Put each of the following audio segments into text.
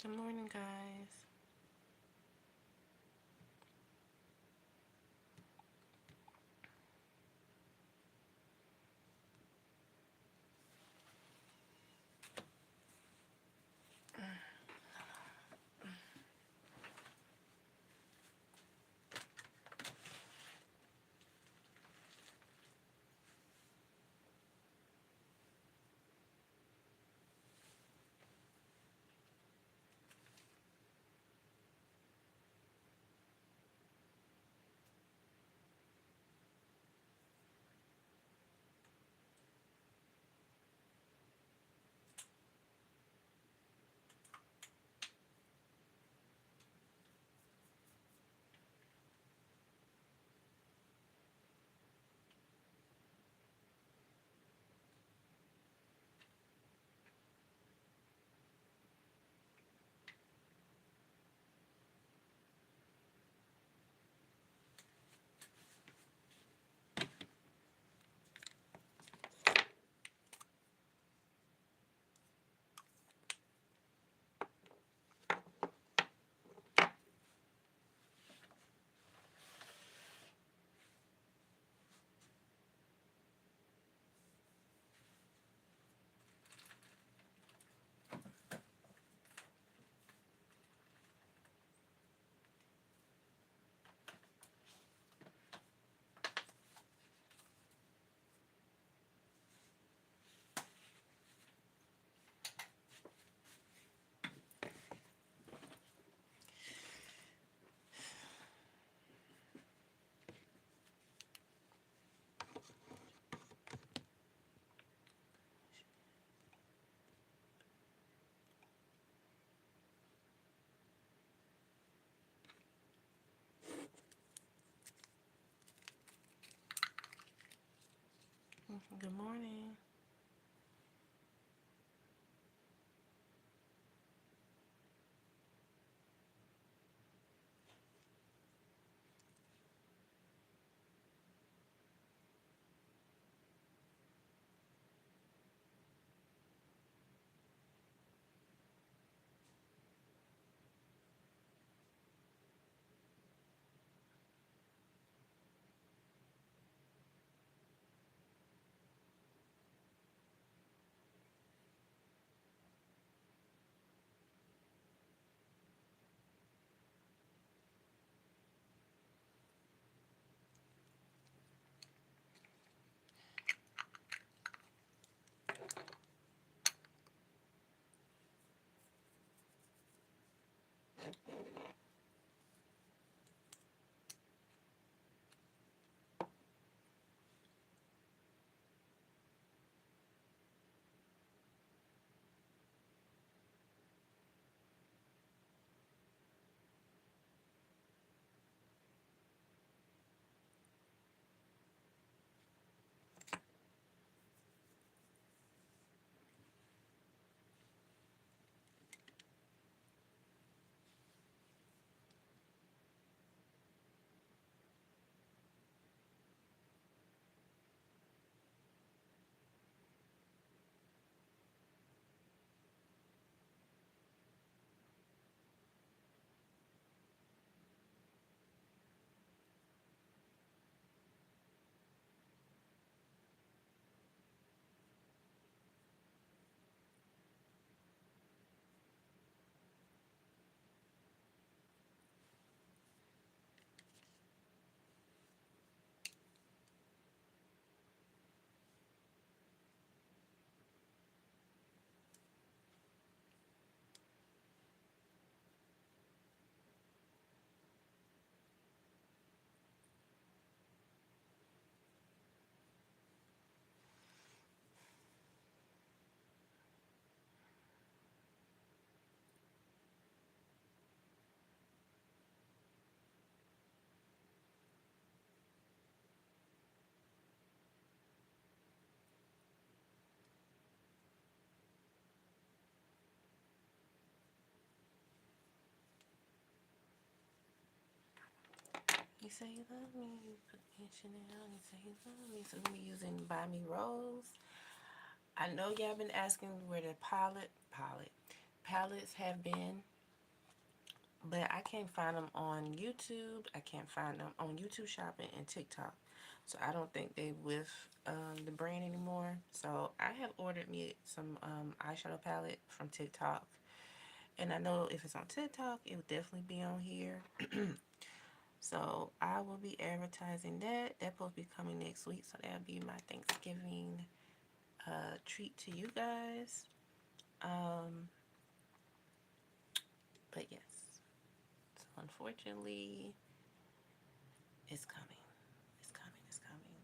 Good morning, guys. Good morning. You say you love me, you put me in Chanel. You say you love me, so we using Buy Me Rose. I know y'all been asking where the palettes have been. but I can't find them on YouTube. I can't find them on YouTube Shopping and TikTok. So I don't think they with the brand anymore. So I have ordered me some eyeshadow palette from TikTok. And I know if it's on TikTok, it will definitely be on here. So I will be advertising that. That's supposed to be coming next week. So that'll be my Thanksgiving treat to you guys. Um, but yes. So unfortunately, it's coming. It's coming. It's coming.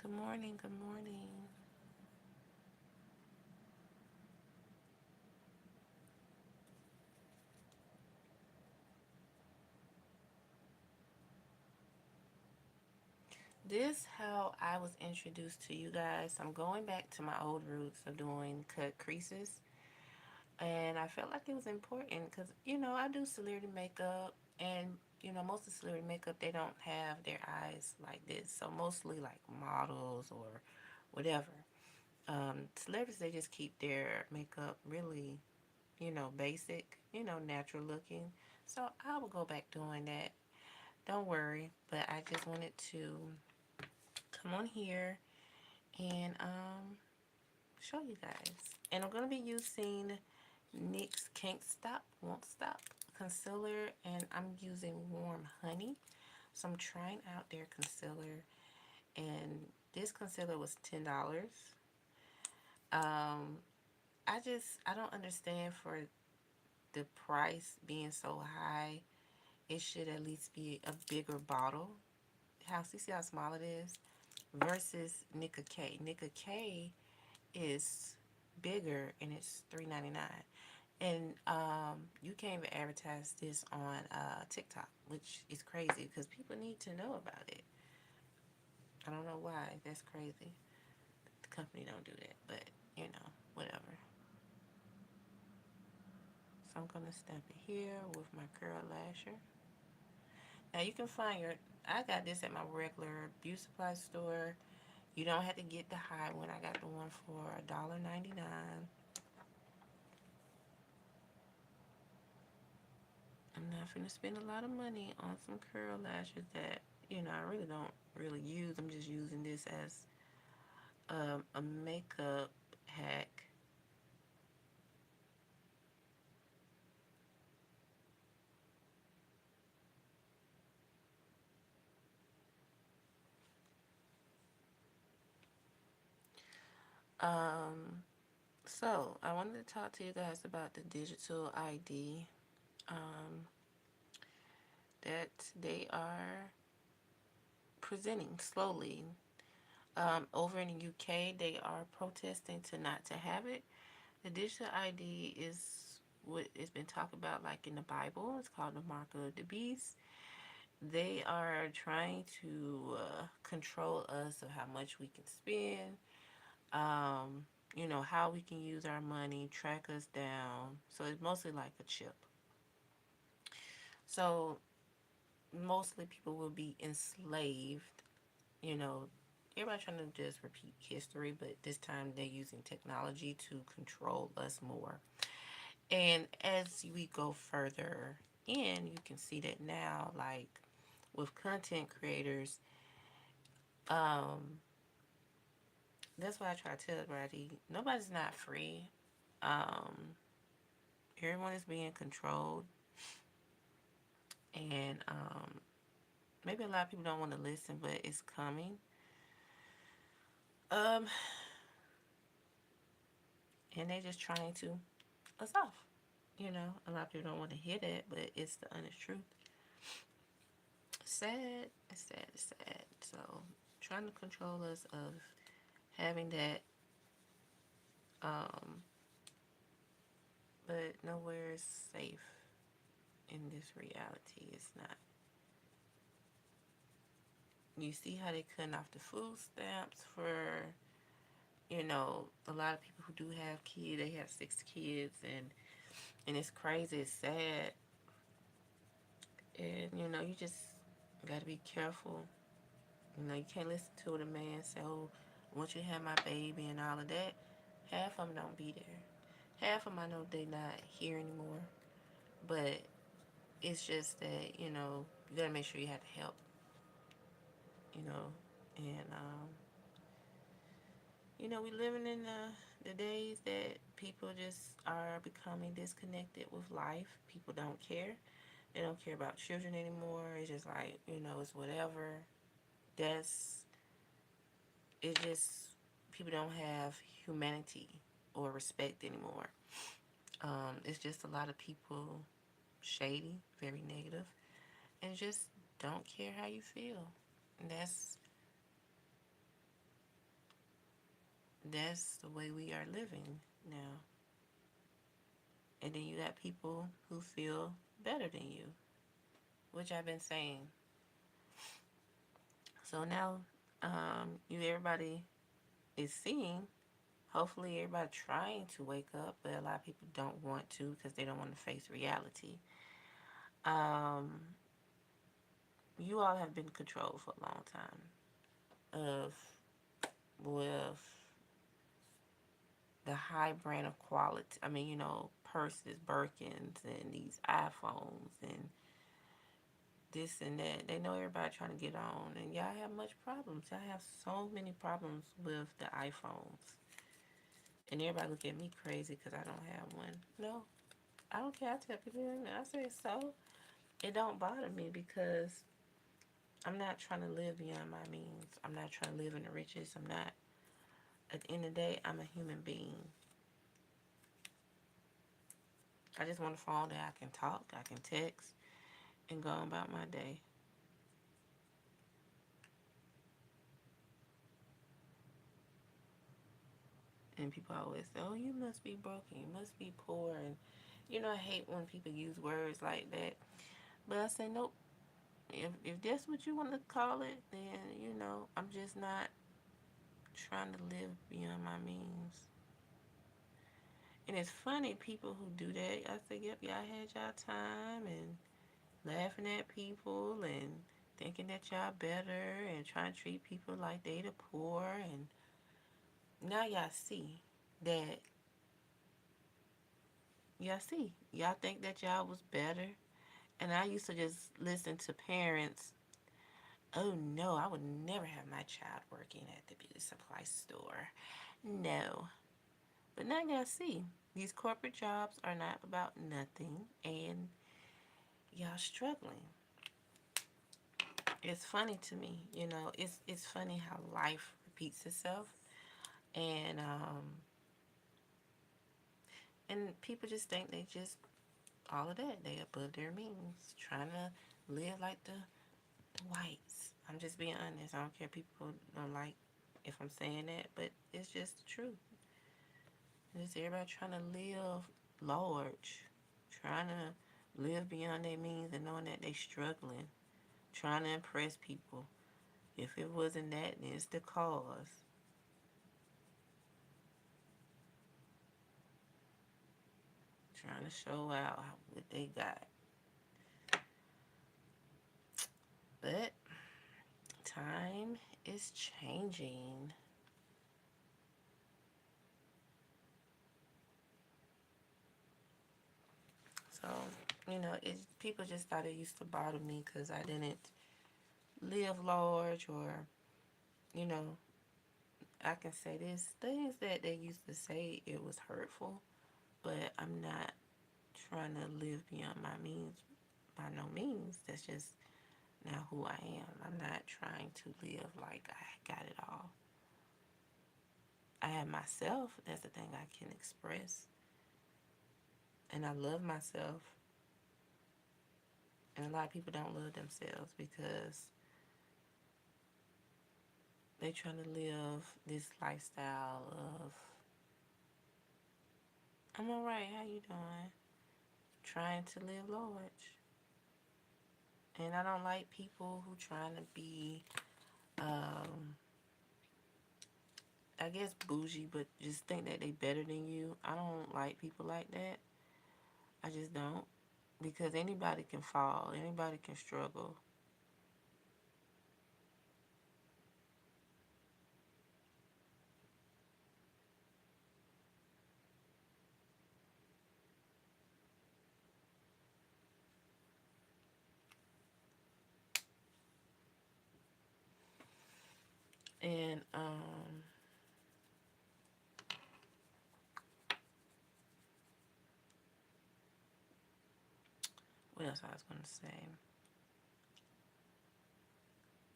Good morning. Good morning. This how I was introduced to you guys. I'm going back to my old roots of doing cut creases, and I felt like it was important because I do celebrity makeup, and most of the celebrity makeup they don't have their eyes like this, so mostly like models or whatever. Celebrities they just keep their makeup really basic, natural looking. So I will go back doing that. Don't worry, but I just wanted to come on here and show you guys. And I'm going to be using NYX Can't Stop, Won't Stop concealer, and I'm using Warm Honey. So I'm trying out their concealer, and this concealer was $10. Um, I don't understand for the price being so high. It should at least be a bigger bottle. You see how small it is? Versus Nicka K. Nicka K is bigger and it's $3.99. And you can't even advertise this on TikTok, which is crazy because people need to know about it. I don't know why. That's crazy. The company don't do that, but whatever. So I'm gonna stamp it here with my curl lasher. Now you can find your. I got this at my regular beauty supply store. You don't have to get the high one. I got the one for $1.99. I'm not finna spend a lot of money on some curl lashes that I really don't really use. I'm just using this as a makeup hack. Um, so I wanted to talk to you guys about the digital ID um, that they are presenting slowly. Over in the UK, they are protesting to not to have it. The digital ID is what has been talked about, like in the Bible. It's called the mark of the beast. They are trying to control us of how much we can spend, how we can use our money, track us down. So it's mostly like a chip. So mostly people will be enslaved. You know, everybody trying to just repeat history, but this time they're using technology to control us more. And as we go further in, you can see that now, like with content creators, um, that's why I try to tell everybody nobody's not free. Um, Everyone is being controlled, and maybe a lot of people don't want to listen, but it's coming. Um, and they're just trying to us off. A lot of people don't want to hear that, but it's the honest truth. Sad, it's sad, it's sad. So, trying to control us of having that, um, but nowhere is safe in this reality. It's not. You see how they cutting off the food stamps for, a lot of people who do have kids. They have 6 kids, and it's crazy. It's sad, and you just gotta be careful. You can't listen to what a man say. Oh, once you have my baby and all of that, half of them don't be there. Half of them I know they not here anymore. But it's just that, you gotta make sure you have the help, you know. And, we living in the days that people just are becoming disconnected with life. People don't care. They don't care about children anymore. It's just like, it's whatever. That's, it just, people don't have humanity or respect anymore. It's just a lot of people shady, very negative, and just don't care how you feel. And that's the way we are living now. And then you got people who feel better than you, which I've been saying. So now, everybody is seeing. Hopefully, everybody trying to wake up, but a lot of people don't want to because they don't want to face reality. Um, you all have been controlled for a long time of with the high brand of quality. I mean, purses, Birkins, and these iPhones, and this and that. They know everybody trying to get on, and y'all have much problems. Y'all have so many problems with the iPhones, and everybody look at me crazy because I don't have one. No, I don't care. I tell people, I say so. It don't bother me because I'm not trying to live beyond my means. I'm not trying to live in the riches. I'm not. At the end of the day, I'm a human being. I just want a phone that I can talk, I can text, and go about my day. And people always say, "Oh, you must be broken. You must be poor." And I hate when people use words like that. But I say, nope. If that's what you want to call it, then I'm just not trying to live beyond my means. And it's funny people who do that. I say, yep, y'all had y'all time and laughing at people and thinking that y'all better and trying to treat people like they the poor. And now that y'all think that y'all was better. And I used to just listen to parents. Oh no, I would never have my child working at the beauty supply store. No. But now y'all see, these corporate jobs are not about nothing, and y'all struggling. It's funny to me, it's funny how life repeats itself, and people just think they just all of that they above their means, trying to live like the whites. I'm just being honest. I don't care if people don't like if I'm saying that, but it's just the truth. It's everybody trying to live large, trying to live beyond their means and knowing that they struggling, trying to impress people. If it wasn't that, then it's the cause. Trying to show out what they got. But time is changing. So, people just thought it used to bother me because I didn't live large, or, you know, I can say this things that they used to say it was hurtful, but I'm not trying to live beyond my means by no means. That's just not who I am. I'm not trying to live like I got it all. I have myself. That's the thing I can express. And I love myself. And a lot of people don't love themselves because they trying to live this lifestyle of, I'm alright, how you doing? Trying to live large. And I don't like people who trying to be, um, I guess bougie, but just think that they better than you. I don't like people like that. I just don't. Because anybody can fall. Anybody can struggle. And what else I was gonna say?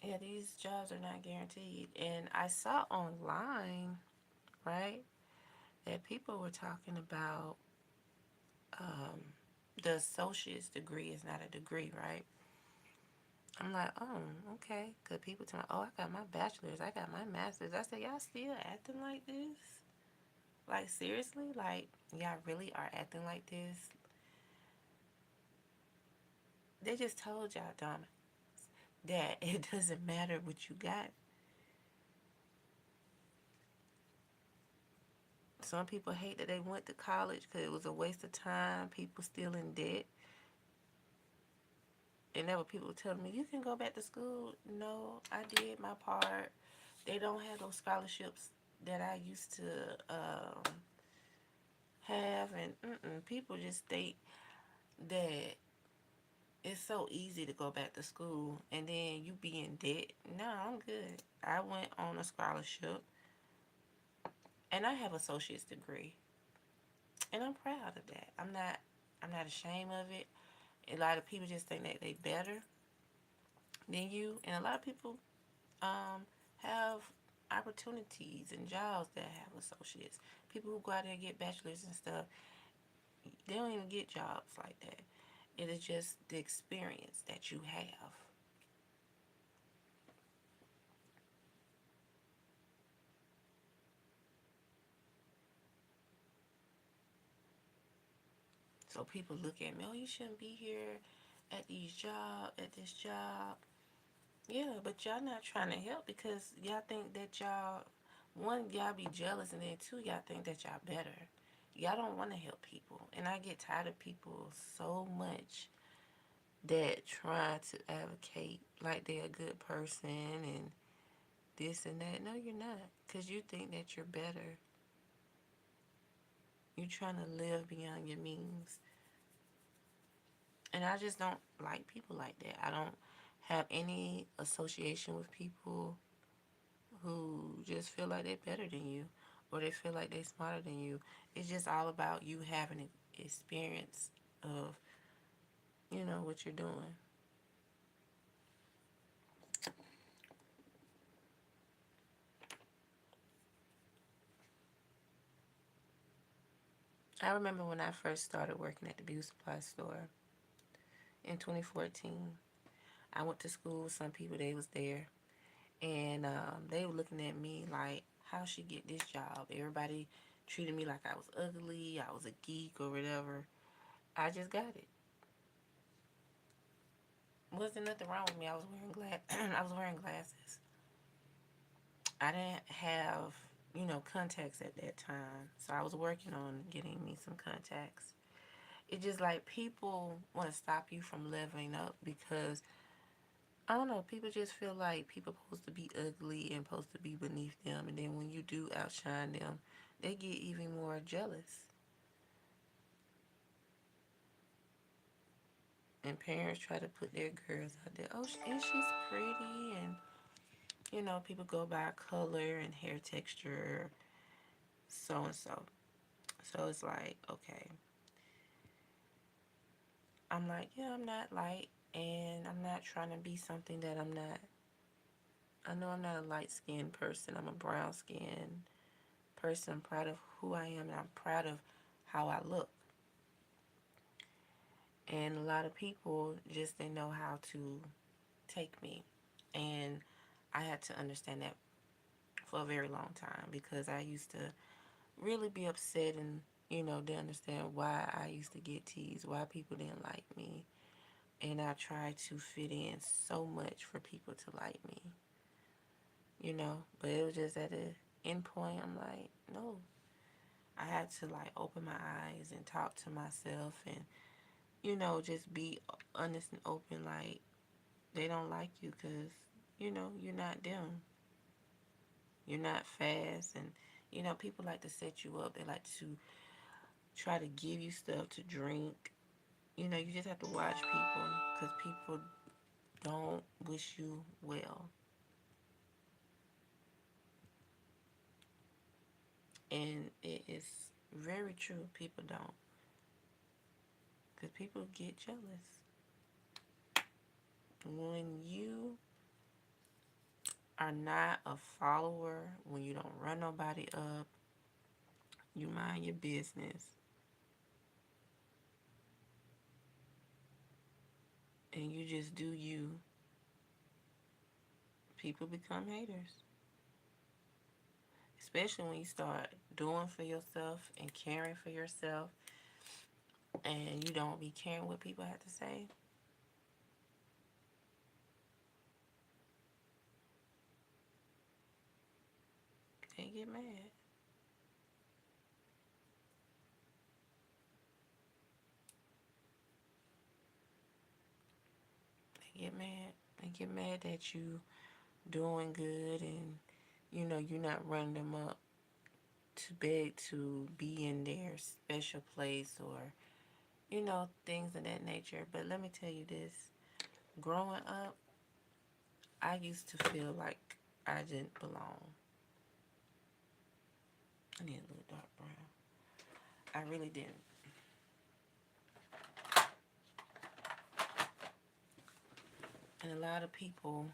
Yeah, these jobs are not guaranteed. And I saw online, right, that people were talking about um, the associate's degree is not a degree, right? I'm like, oh, okay. Because people tell me, oh, I got my bachelor's, I got my master's. I said, y'all still acting like this? Like, seriously? Like, y'all really are acting like this? They just told y'all, Donna, that it doesn't matter what you got. Some people hate that they went to college because it was a waste of time. People still in debt. And there were people telling me, you can go back to school. No, I did my part. They don't have those scholarships that I used to have. And people just think that it's so easy to go back to school and then you be in debt. No, I'm good. I went on a scholarship and I have an associate's degree. And I'm proud of that. I'm not ashamed of it. A lot of people just think that they better than you, and a lot of people um, have opportunities and jobs that have associates. People who go out there and get bachelors and stuff, they don't even get jobs like that. It is just the experience that you have. So people look at me, oh, you shouldn't be here at this job. Yeah, but y'all not trying to help because y'all think that y'all, one, y'all be jealous, and then two, y'all think that y'all better. Y'all don't want to help people. And I get tired of people so much that try to advocate like they're a good person and this and that. No, you're not. Because you think that you're better. You're trying to live beyond your means. And I just don't like people like that. I don't have any association with people who just feel like they're better than you or they feel like they're smarter than you. It's just all about you having an experience of, what you're doing. I remember when I first started working at the beauty supply store in 2014. I went to school with some people, they was there, and they were looking at me like, how she get this job? Everybody treated me like I was ugly, I was a geek or whatever. I just got it. Wasn't nothing wrong with me. I was wearing I was wearing glasses. I didn't have, contacts at that time. So I was working on getting me some contacts. It's just like people want to stop you from leveling up because I don't know, people just feel like people supposed to be ugly and supposed to be beneath them, and then when you do outshine them, they get even more jealous. And parents try to put their girls out there. Oh, and she's pretty, and people go by color and hair texture, so and so. So it's like, okay, I'm like, yeah, I'm not light, and I'm not trying to be something that I'm not. I know I'm not a light skinned person. I'm a brown skinned person. I'm proud of who I am, and I'm proud of how I look. And a lot of people just didn't know how to take me. And I had to understand that for a very long time because I used to really be upset and, didn't understand why I used to get teased, why people didn't like me. And I tried to fit in so much for people to like me. But it was just at an end point, I'm like, no. I had to like open my eyes and talk to myself and, just be honest and open. Like, they don't like you because, you're not them. You're not fast. And, people like to set you up. They like to try to give you stuff to drink. You just have to watch people because people don't wish you well. And it is very true. People don't. Because people get jealous. When you are not a follower, when you don't run nobody up, you mind your business, and you just do you, people become haters. Especially when you start doing for yourself and caring for yourself, and you don't be caring what people have to say. They get mad. They get mad. They get mad that you doing good, and you're not running them up to beg to be in their special place, or things of that nature. But let me tell you this: growing up, I used to feel like I didn't belong. I need a little dark brown. I really didn't. And a lot of people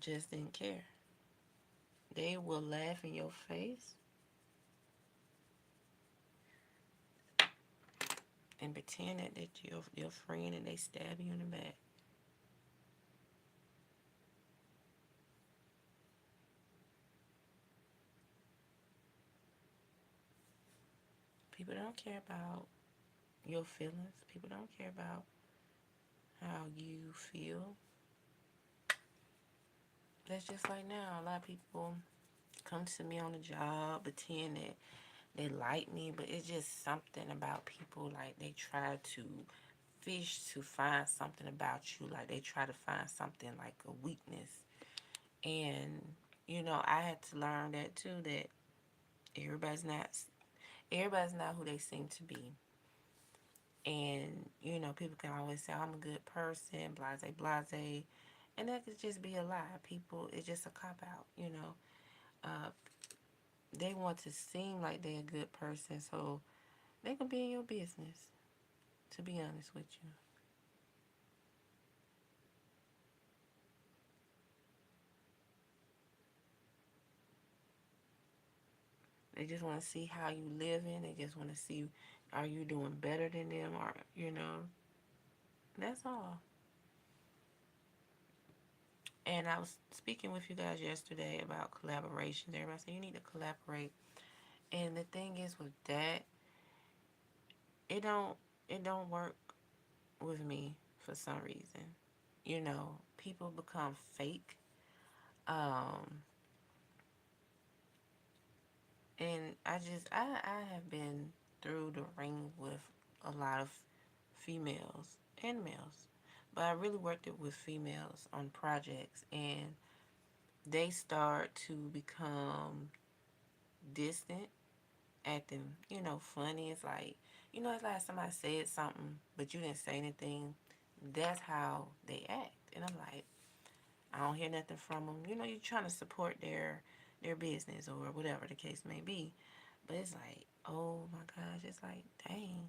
just didn't care. They will laugh in your face and pretend that you're your friend, and they stab you in the back. People don't care about your feelings. People don't care about how you feel. That's just like now. A lot of people come to me on the job, pretend that they like me, but it's just something about people. Like, they try to fish to find something about you. Like, they try to find something like a weakness. And I had to learn that too. That everybody's not everybody's not who they seem to be. And people can always say, I'm a good person, blase blase, and that could just be a lie. People, it's just a cop out. uh, they want to seem like they're a good person, so they can be in your business. To be honest with you, they just want to see how you living. They just want to see, are you doing better than them, or that's all. And I was speaking with you guys yesterday about collaborations. Everybody said you need to collaborate. And the thing is with that, it don't it don't work with me for some reason. People become fake. Um, and I have been through the ring with a lot of females and males. But I really worked it with females on projects, and they start to become distant, acting, funny. It's like, it's like somebody said something, but you didn't say anything. That's how they act. And I'm like, I don't hear nothing from them. You're trying to support their business or whatever the case may be. But it's like, oh my gosh, it's like, dang.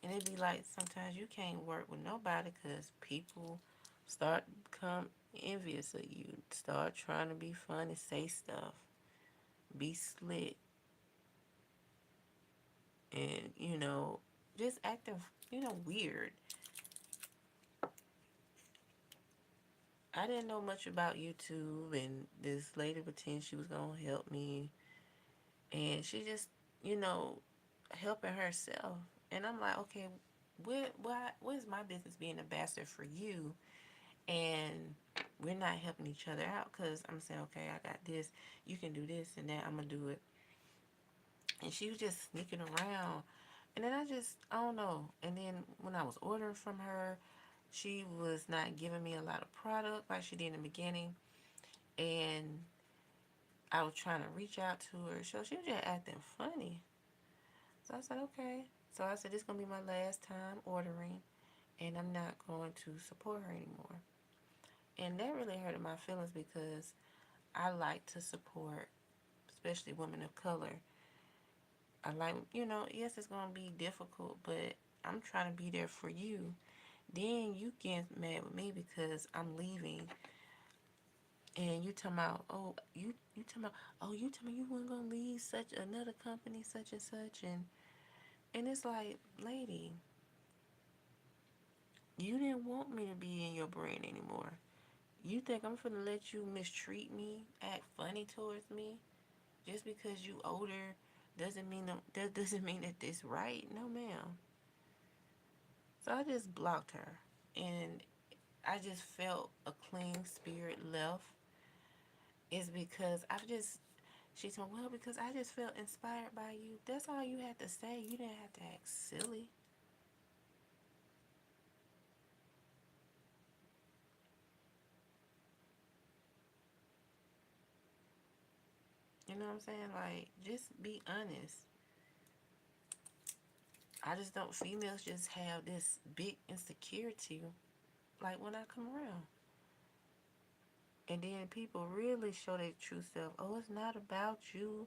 And it'd be like, sometimes you can't work with nobody because people start to become envious of you, start trying to be funny, say stuff, be slick, and just acting weird. I didn't know much about YouTube, and this lady pretended she was gonna help me, and she just you know helping herself. And I'm like, okay, what is my business being an ambassador for you, and we're not helping each other out? Because I'm saying, okay, I got this, you can do this and that, I'm gonna do it. And she was just sneaking around. And then I don't know. And then when I was ordering from her, she was not giving me a lot of product like she did in the beginning. And I was trying to reach out to her. So she was just acting funny. So I said, okay. So I said, this is going to be my last time ordering. And I'm not going to support her anymore. And that really hurted my feelings because I like to support, especially women of color. I like, yes, it's going to be difficult, but I'm trying to be there for you. Then you get mad with me because I'm leaving, and you talking about, oh, you talking about, oh, you talking about you weren't gonna leave such another company, such and such, and it's like, lady, you didn't want me to be in your brand anymore. You think I'm finna let you mistreat me, act funny towards me, just because you older that doesn't mean that this right. No, ma'am. So I just blocked her, and I just felt a clean spirit left. Is because I've just she told me, well, because I just felt inspired by you. That's all you had to say. You didn't have to act silly. You know what I'm saying? Like, just be honest. I just don't. Females just have this big insecurity, like when I come around. And then people really show their true self. Oh, it's not about you.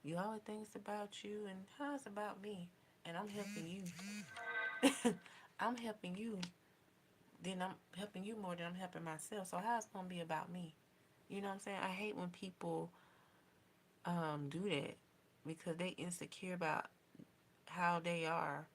You always think it's about you. And how it's about me? And I'm helping you. I'm helping you. Then I'm helping you more than I'm helping myself. So how it's going to be about me? You know what I'm saying? I hate when people do that because they insecure about how they are.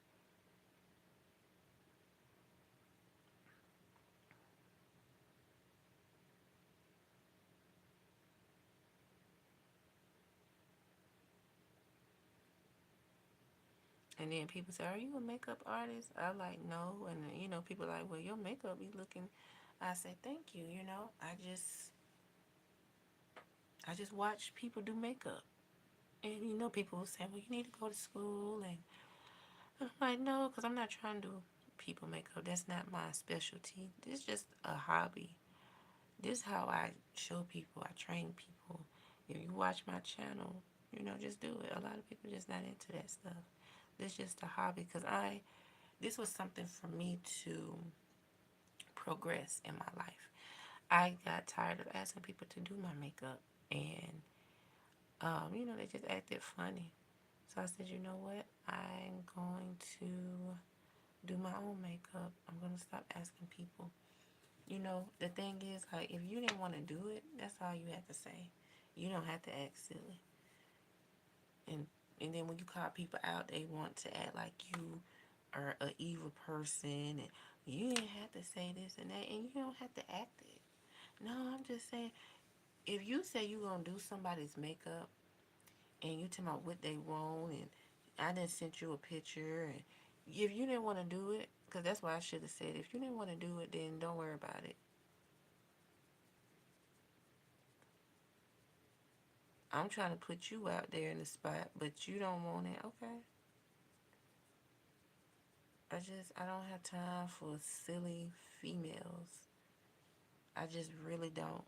And then people say, "Are you a makeup artist?" I like no, and people like, "Well, your makeup be looking." I say, "Thank you." I just watch people do makeup, and people will say, "Well, you need to go to school," and I'm like, "No, because I'm not trying to do people makeup. That's not my specialty. This is just a hobby. This is how I show people. I train people. If you watch my channel, just do it. A lot of people just not into that stuff. This is just a hobby because this was something for me to progress in my life. I got tired of asking people to do my makeup, and they just acted funny. So I said, you know what? I'm going to do my own makeup. I'm going to stop asking people. The thing is, like, if you didn't want to do it, that's all you had to say. You don't have to act silly. And and then when you call people out, they want to act like you are an evil person, and you didn't have to say this and that, and you don't have to act it. No, I'm just saying, if you say you gonna do somebody's makeup and you tell about what they want, and I didn't send you a picture, and if you didn't want to do it, because that's what I should have said. If you didn't want to do it, then don't worry about it. I'm trying to put you out there in the spot, but you don't want it. Okay. I don't have time for silly females. I just really don't.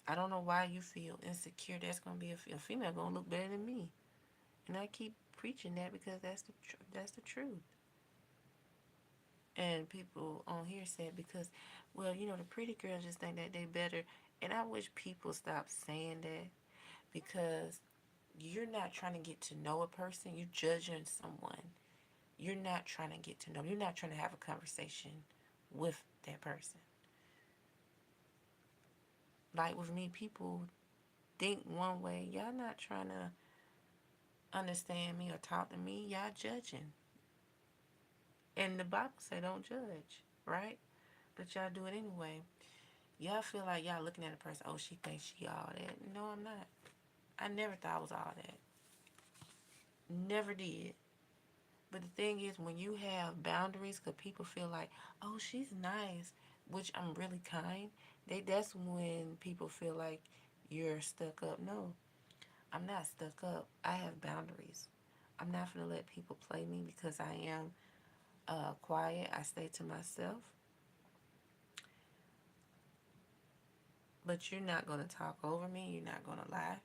I don't know why you feel insecure. That's gonna be a female gonna look better than me, and I keep preaching that because that's the truth. And people on here said because, well, the pretty girls just think that they better, and I wish people stop saying that because you're not trying to get to know a person. You're judging someone. You're not trying to get to know. You're not trying to have a conversation with that person. Like with me, people think one way. Y'all not trying to understand me or talk to me. Y'all judging. And the Bible say don't judge, right? But y'all do it anyway. Y'all feel like y'all looking at a person, oh, she thinks she all that. No, I'm not. I never thought I was all that. Never did. But the thing is, when you have boundaries, because people feel like, oh, she's nice, which I'm really kind, that's when people feel like you're stuck up. No, I'm not stuck up. I have boundaries. I'm not going to let people play me because I am quiet. I stay to myself. But you're not going to talk over me. You're not going to lie.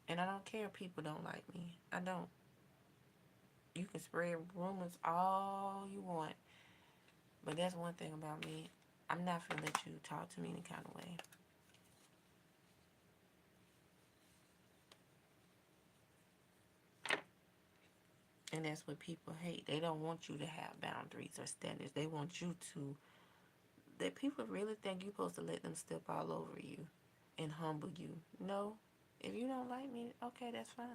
And I don't care if people don't like me. I don't. You can spread rumors all you want. But that's one thing about me. I'm not gonna let you talk to me any kind of way. And that's what people hate. They don't want you to have boundaries or standards. They want you to. That people really think you're supposed to let them step all over you and humble you. No, if you don't like me, okay, that's fine.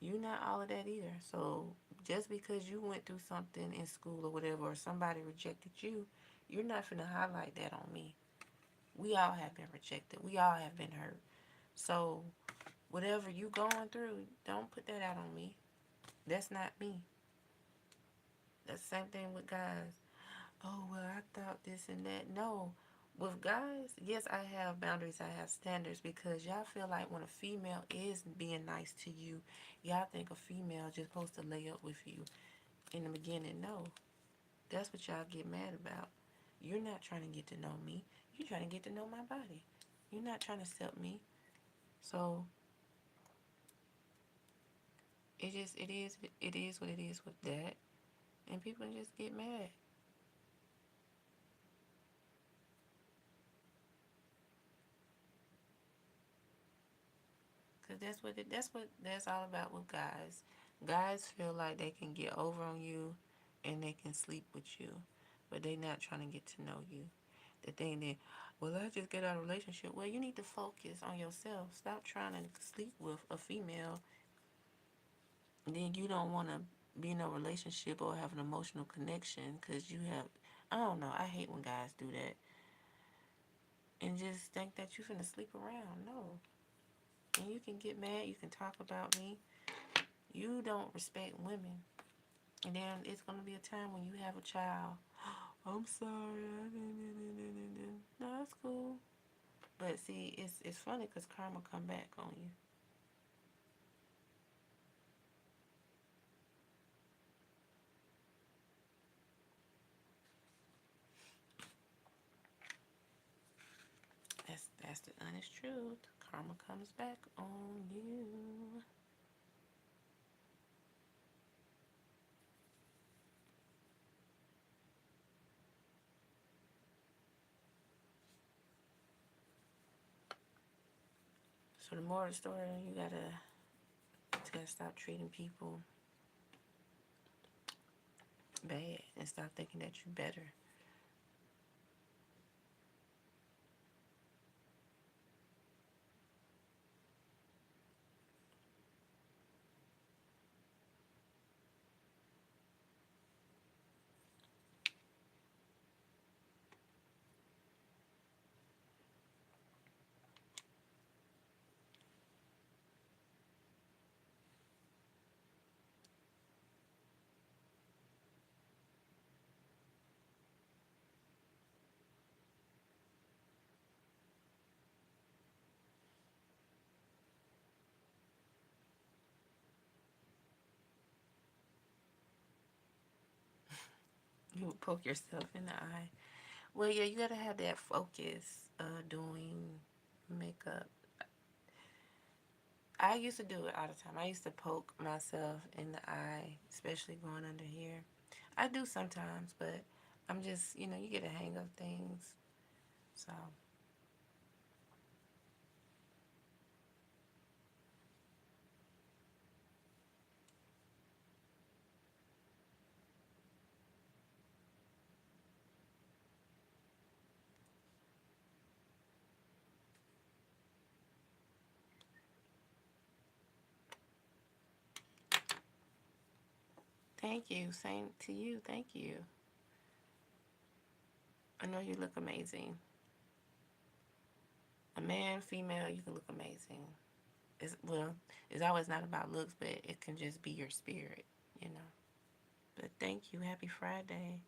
You're not all of that either. So just because you went through something in school or whatever, or somebody rejected you, you're not finna highlight that on me. We all have been rejected. We all have been hurt. So whatever you going through, don't put that out on me. That's not me. That's the same thing with guys. Oh, well, I thought this and that. No. With guys, yes, I have boundaries, I have standards because y'all feel like when a female is being nice to you, y'all think a female just supposed to lay up with you in the beginning. No. That's what y'all get mad about. You're not trying to get to know me. You're trying to get to know my body. You're not trying to accept me. So it is what it is with that. And people just get mad. Cause that's all about with guys. Guys feel like they can get over on you and they can sleep with you. But they not trying to get to know you. The thing that, well, I just get out of a relationship. Well, you need to focus on yourself. Stop trying to sleep with a female. And then you don't want to be in a relationship or have an emotional connection because you have, I don't know. I hate when guys do that. And just think that you're finna sleep around. No. And you can get mad. You can talk about me. You don't respect women. And then it's going to be a time when you have a child. I'm sorry. No, that's cool. But see, it's funny because karma come back on you. That's the honest truth. Karma comes back on you. So the more of the story, you gotta stop treating people bad and stop thinking that you're better. You would poke yourself in the eye. Well, yeah, you gotta have that focus doing makeup. I used to do it all the time. I used to poke myself in the eye, especially going under here. I do sometimes, but I'm just, you get a hang of things. So, thank you. Same to you. Thank you. I know you look amazing. A man, female, you can look amazing. It's always not about looks, but it can just be your spirit, you know. But thank you. Happy Friday.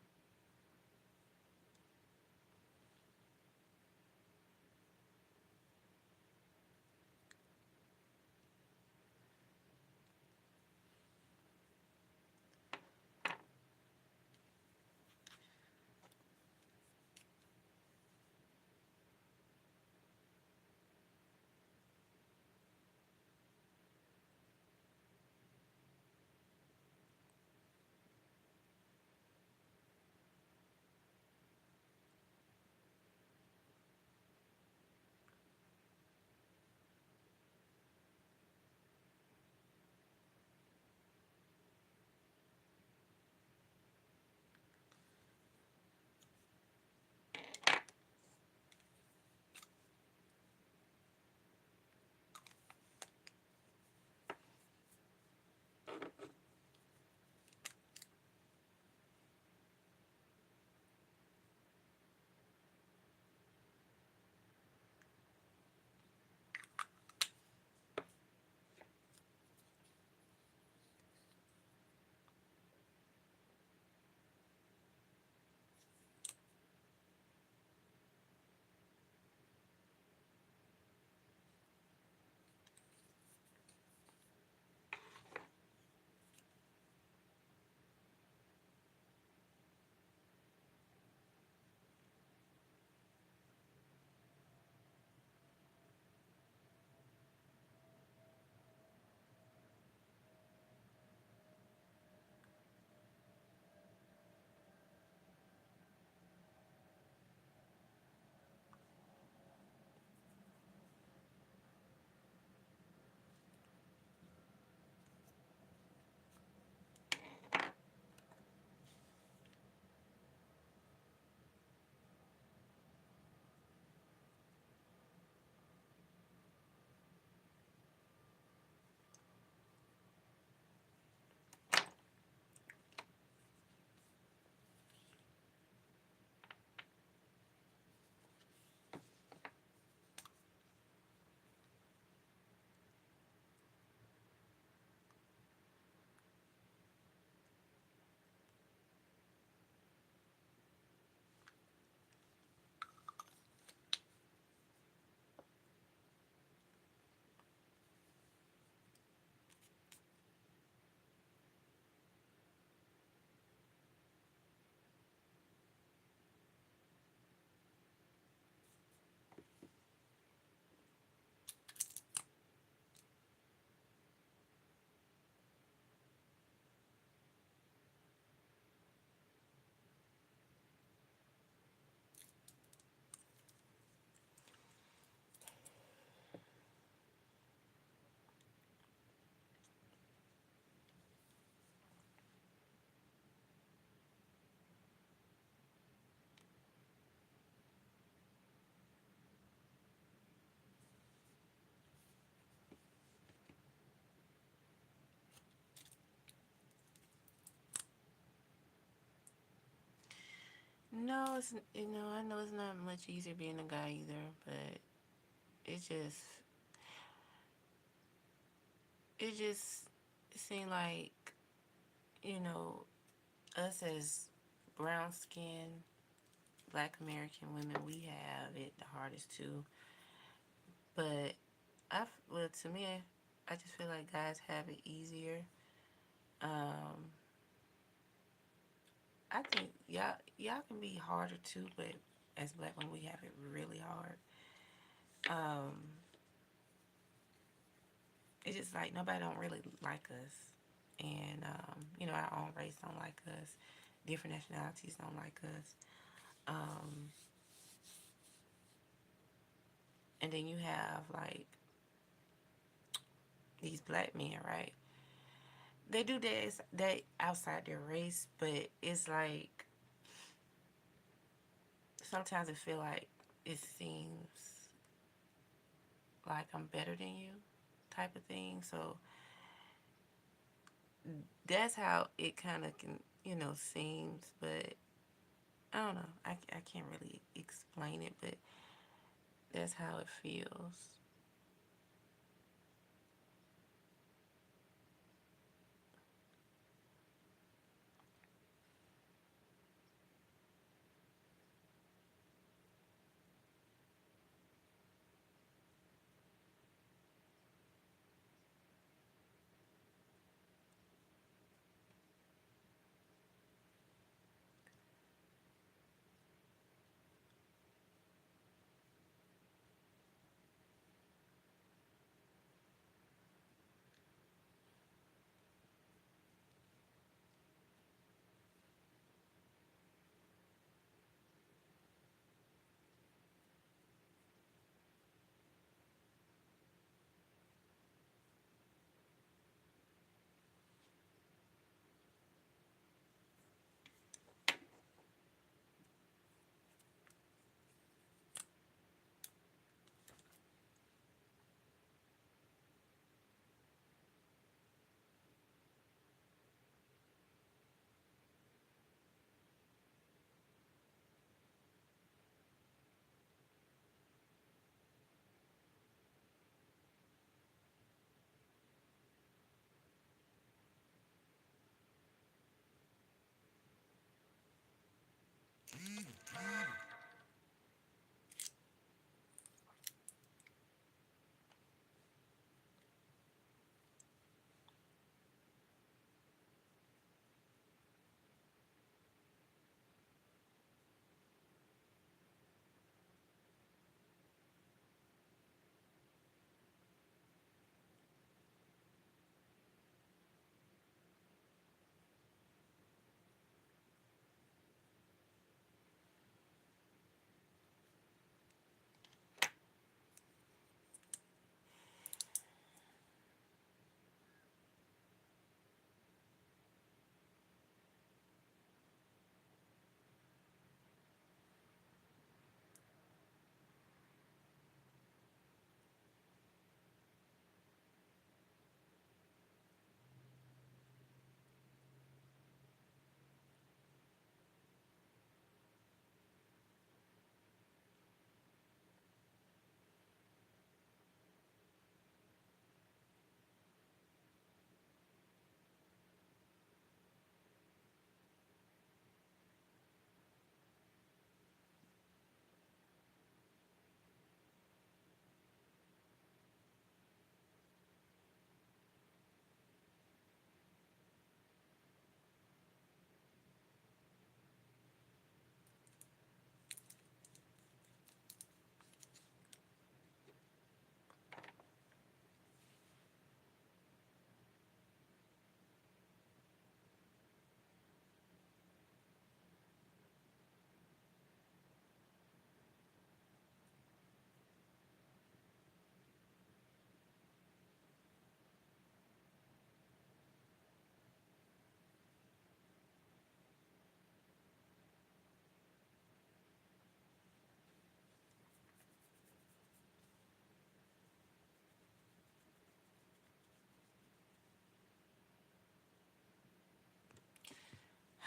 No, it's I know it's not much easier being a guy either, but it just it just seemed like you know us as brown skin Black American women, we have it the hardest too. But well, to me, I just feel like guys have it easier. Um, I think y'all can be harder too, but as Black women, we have it really hard. Um, it's just like nobody don't really like us, and our own race don't like us. Different nationalities don't like us. Um, and then you have like these Black men, right? They do that outside their race, but it's like sometimes I feel like it seems like I'm better than you, type of thing. So that's how it kind of can, seems. But I don't know. I can't really explain it, but that's how it feels.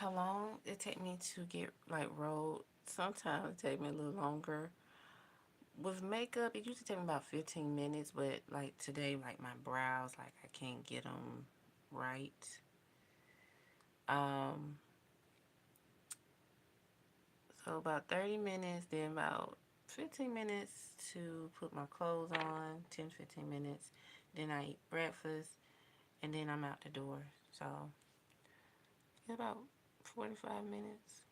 how long it take me to get like rolled. Sometimes it take me a little longer. With makeup, it usually take me about 15 minutes, but like today, like my brows, like I can't get them right. Um, so about 30 minutes, then about 15 minutes to put my clothes on, 10, 15 minutes. Then I eat breakfast, and then I'm out the door. So, about 45 minutes.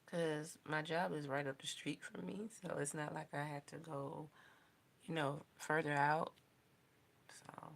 Because my job is right up the street from me, so it's not like I had to go, further out. So,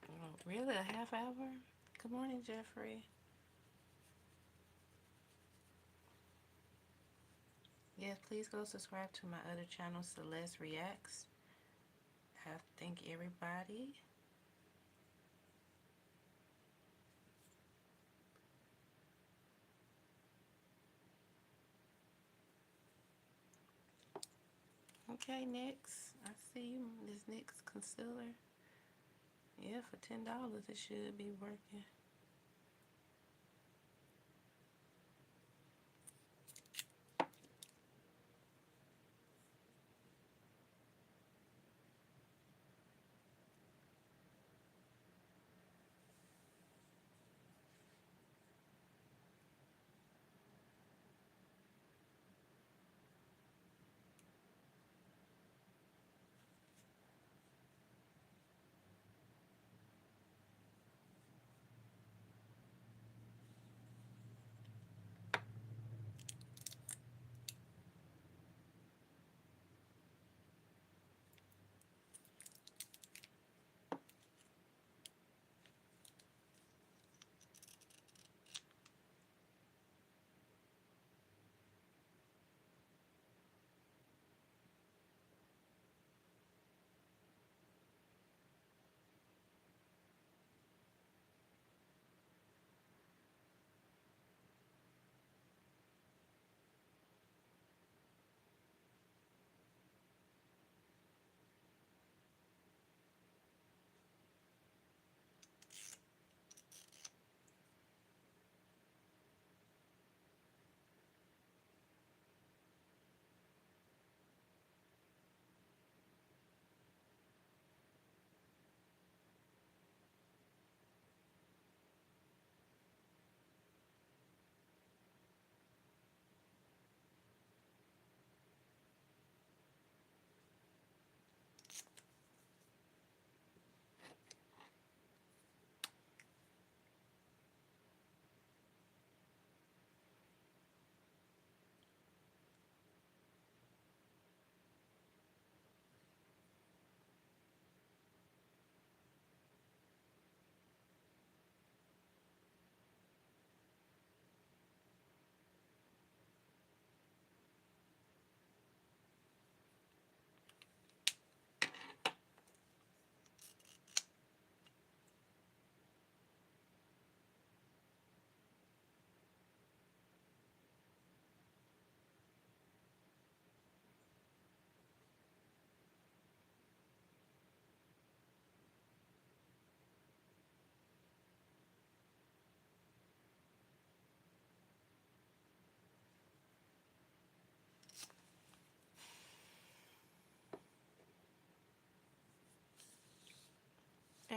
oh, really, a half hour? Good morning, Jeffrey. Yes, please go subscribe to my other channel, Celeste Reacts. I thank everybody. Okay, next. I see you. This next concealer. Yeah, for $10, it should be working.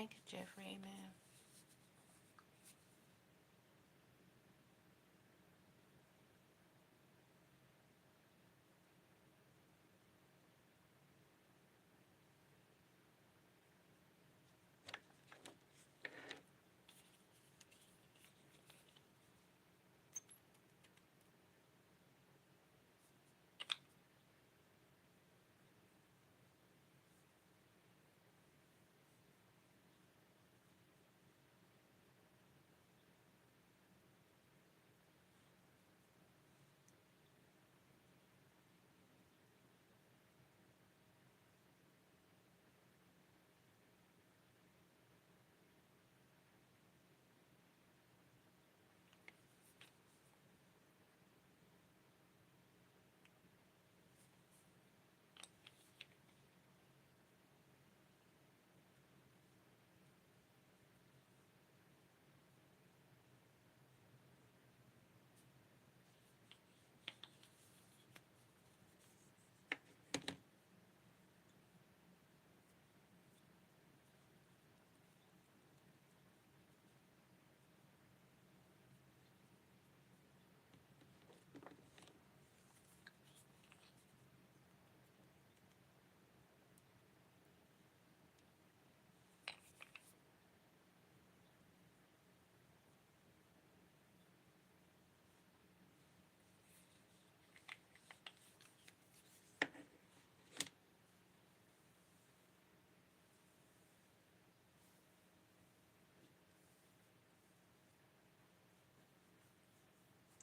Thank you, Jeffrey. Amen.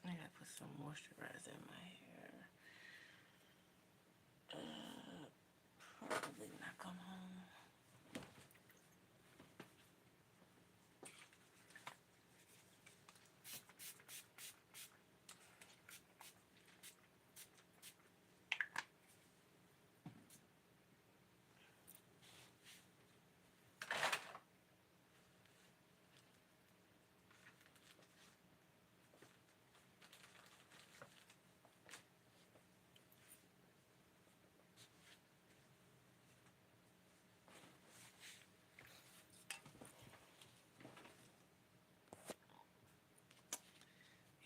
I gotta put some moisturizer in my hair. Probably when I come home.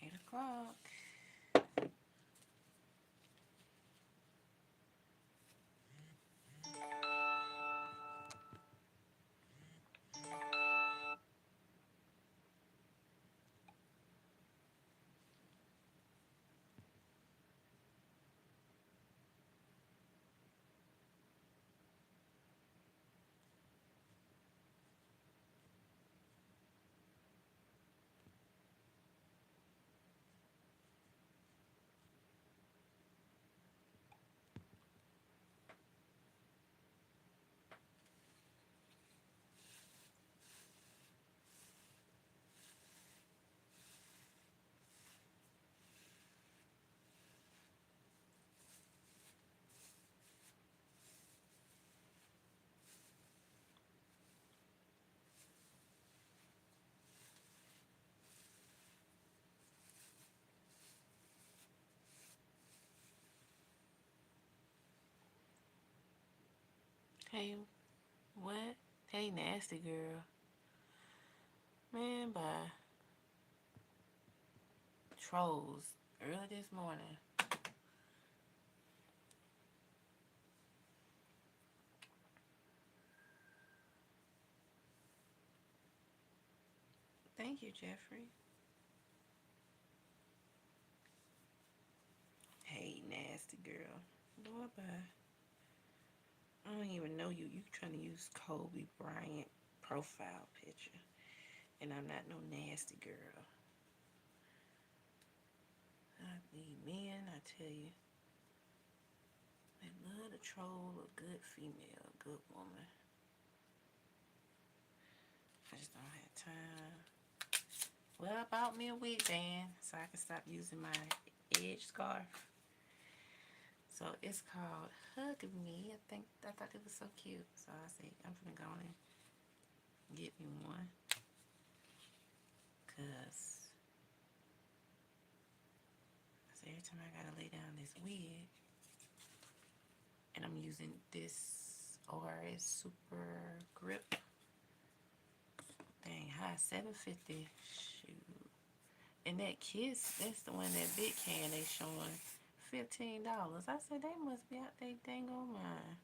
8 o'clock. Hey, what? Hey, nasty girl. Man, bye. Trolls. Early this morning. Thank you, Jeffrey. Hey, nasty girl. Boy, bye. I don't even know you. You trying to use Kobe Bryant profile picture. And I'm not no nasty girl. I need men, I tell you. They love to troll a good female, a good woman. I just don't have time. Well, I bought me a wig band so I can stop using my edge scarf. So it's called Hug Me. I thought it was so cute. So I said I'm gonna go and get me one. Cause every time I gotta lay down this wig, and I'm using this ORS Super Grip high, 750. Shoot. And that Kiss, that's the one, that big can they showing $15. I said they must be out they dang on mine.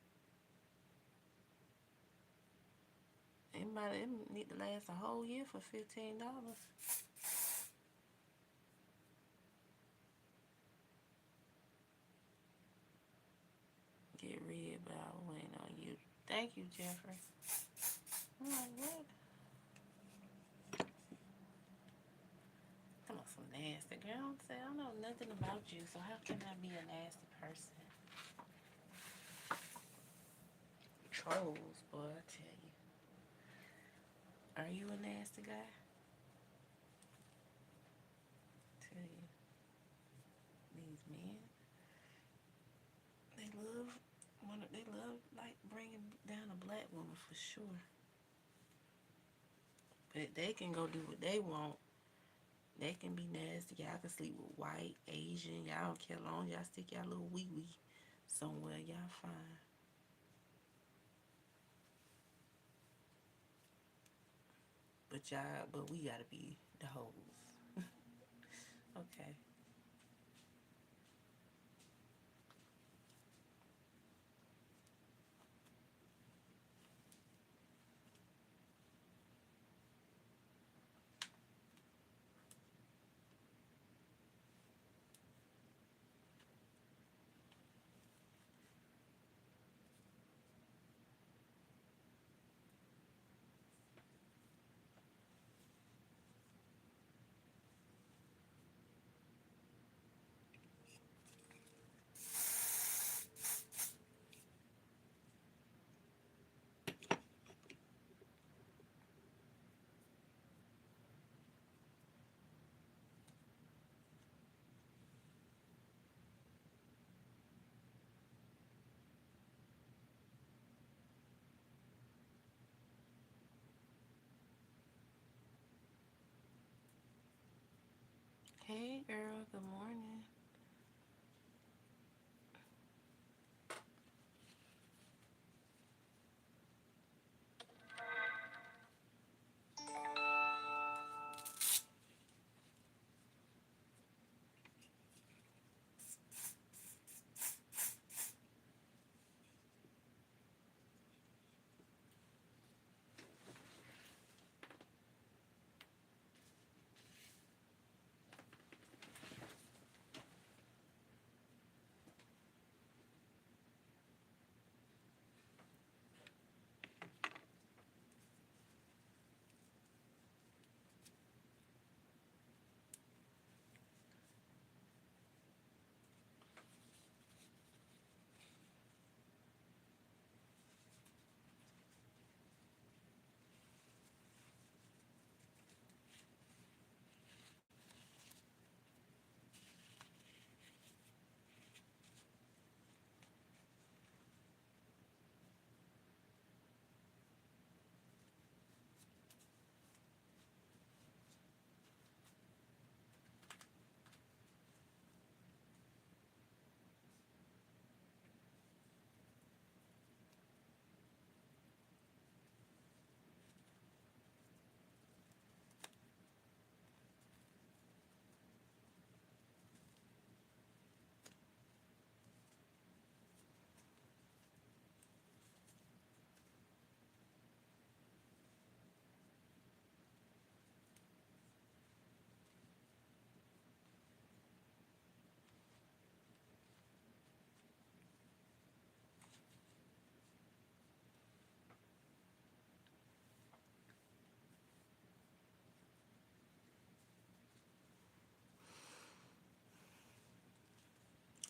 It need to last a whole year for $15. Get rid, but I'll wait on you. Thank you, Jeffrey. I'm like, what? Come on, some nasty girl. Say I don't know nothing about you, so how can I be a nasty person? Trolls, boy, I tell you. Are you a nasty guy? Tell you, these men, they love like bringing down a black woman for sure. But they can go do what they want. They can be nasty. Y'all can sleep with white, Asian. Y'all don't care as long as y'all stick y'all little wee wee somewhere. Y'all fine. But we gotta be the hoes. Okay. Hey, girl. Good morning.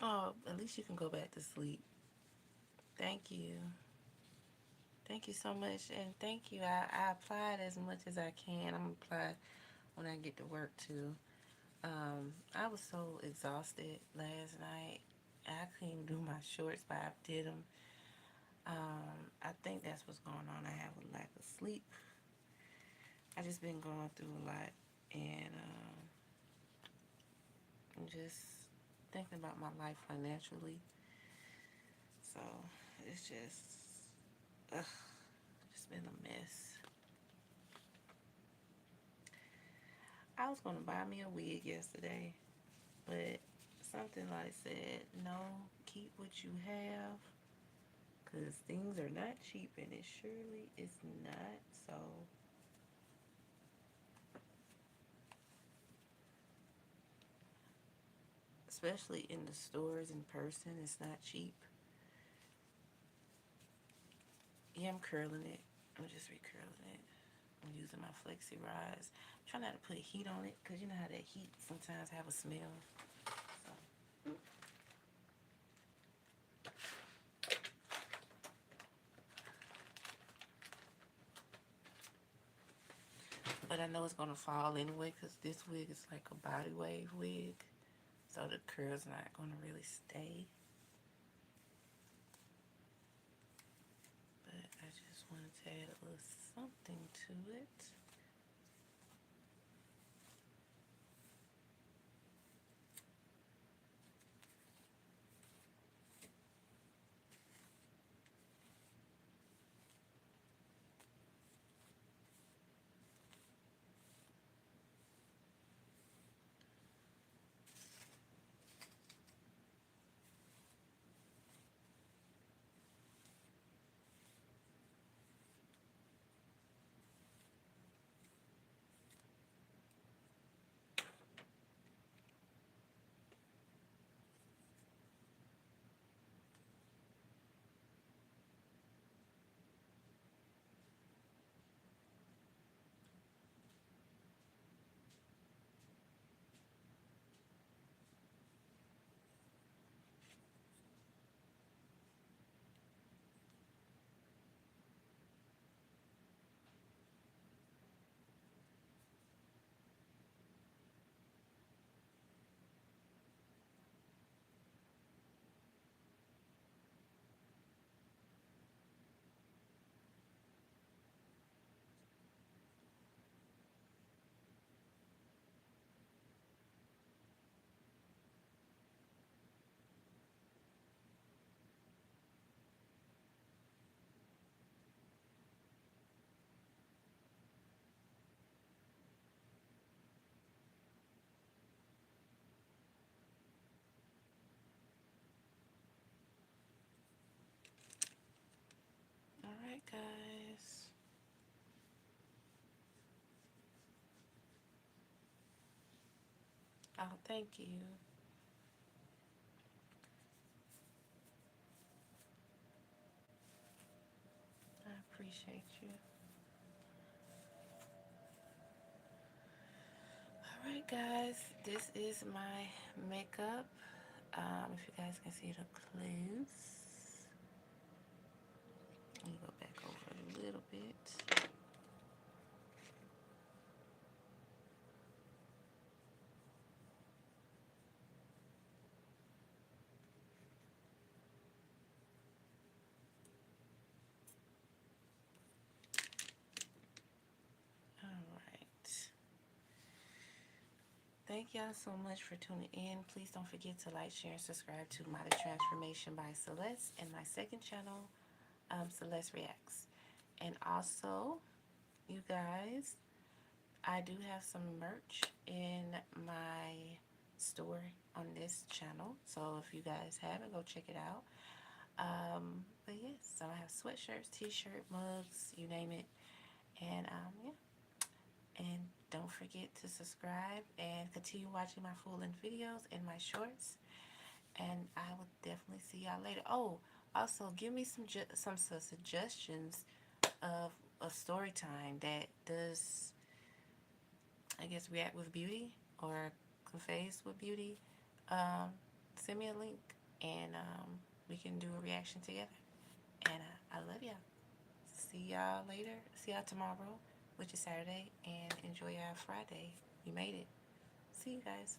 Oh, at least you can go back to sleep. Thank you. Thank you so much. And thank you. I applied as much as I can. I'm going to apply when I get to work too. I was so exhausted last night. I couldn't even do my shorts, but I did them. I think that's what's going on. I have a lack of sleep. I just been going through a lot, and I'm just thinking about my life financially. So it's just, ugh, just been a mess. I was gonna buy me a wig yesterday, but something like said, no, keep what you have, cause things are not cheap, and it surely is not. So, especially in the stores in person, it's not cheap. Yeah, I'm curling it. I'm just recurling it. I'm using my flexi rise. I'm trying not to put heat on it, cause you know how that heat sometimes have a smell. So, but I know it's gonna fall anyway, cause this wig is like a body wave wig, so the curl's not gonna really stay. But I just wanted to add a little something to it. All right, guys. Oh, thank you. I appreciate you. All right, guys. This is my makeup. If you guys can see the clues, let me go back over a little bit. All right. Thank y'all so much for tuning in. Please don't forget to like, share, and subscribe to Modern Transformation by Celeste and my second channel, Celeste Reacts. And also, you guys, I do have some merch in my store on this channel. So if you guys haven't, go check it out. But yes, so I have sweatshirts, t-shirt, mugs, you name it. And yeah. And don't forget to subscribe and continue watching my full-length videos and my shorts. And I will definitely see y'all later. Oh, also give me some suggestions of a story time that does, I guess, react with beauty or conveys with beauty. Um, Send me a link, and we can do a reaction together. And I love y'all. See y'all later. See y'all tomorrow, which is Saturday, and enjoy y'all Friday. We made it. See you guys.